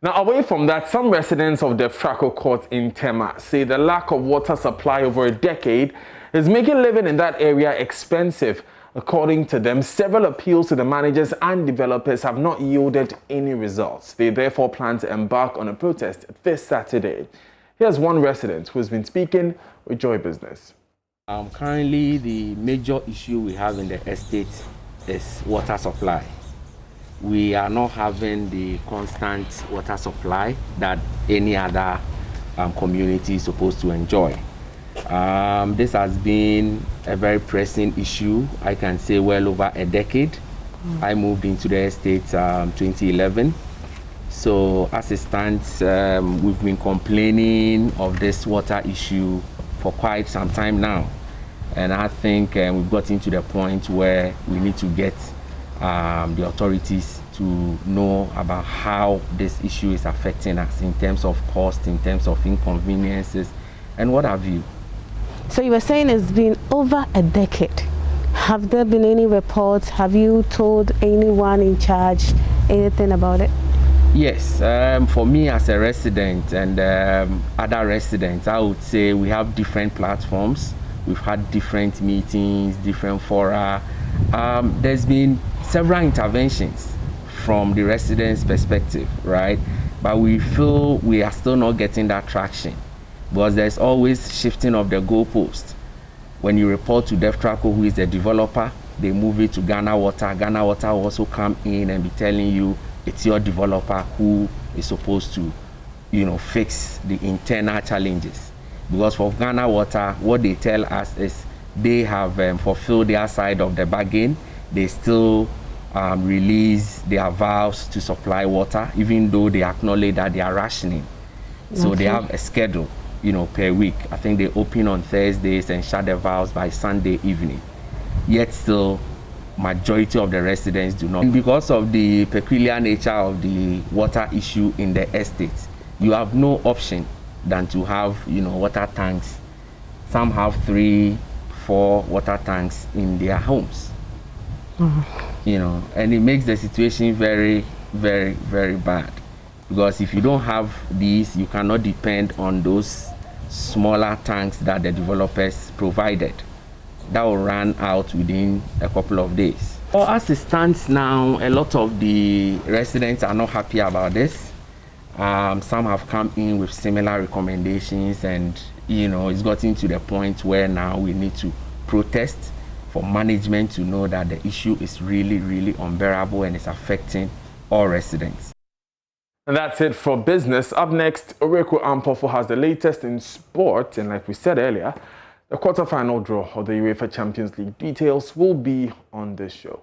Now, away from that, some residents of DEVTRACO court in Tema say the lack of water supply over a decade is making living in that area expensive. According to them, several appeals to the managers and developers have not yielded any results. They therefore plan to embark on a protest this Saturday. Here's one resident who's been speaking with Joy Business. Currently, the major issue we have in the estate is water supply. We are not having the constant water supply that any other community is supposed to enjoy. This has been a very pressing issue, I can say well over a decade. I moved into the estate 2011. So as it stands, we've been complaining of this water issue for quite some time now. And I think we've gotten to the point where we need to get the authorities to know about how this issue is affecting us in terms of cost, in terms of inconveniences, and what have you. So you were saying it's been over a decade. Have there been any reports? Have you told anyone in charge anything about it? Yes, for me as a resident and other residents, I would say we have different platforms. We've had different meetings, different fora. There's been several interventions from the residents' perspective, right? But we feel we are still not getting that traction because there's always shifting of the goalpost. When you report to DEVTRACO, who is the developer, they move it to Ghana Water. Ghana Water will also come in and be telling you it's your developer who is supposed to, fix the internal challenges. Because for Ghana Water, what they tell us is they have fulfilled their side of the bargain. They still release their valves to supply water, even though they acknowledge that they are rationing. So they have a schedule, per week. I think they open on Thursdays and shut the valves by Sunday evening. Yet still, majority of the residents do not. And because of the peculiar nature of the water issue in the estate, you have no option than to have, water tanks. Some have 3, 4 water tanks in their homes. And it makes the situation very, very, very bad. Because if you don't have these, you cannot depend on those smaller tanks that the developers provided. That will run out within a couple of days. Well, as it stands now, a lot of the residents are not happy about this. Some have come in with similar recommendations, and it's gotten to the point where now we need to protest for management to know that the issue is really, really unbearable and it's affecting all residents. And that's it for business. Up next, Oreko Ampofo has the latest in sport, and like we said earlier, the quarterfinal draw of the UEFA Champions League details will be on this show.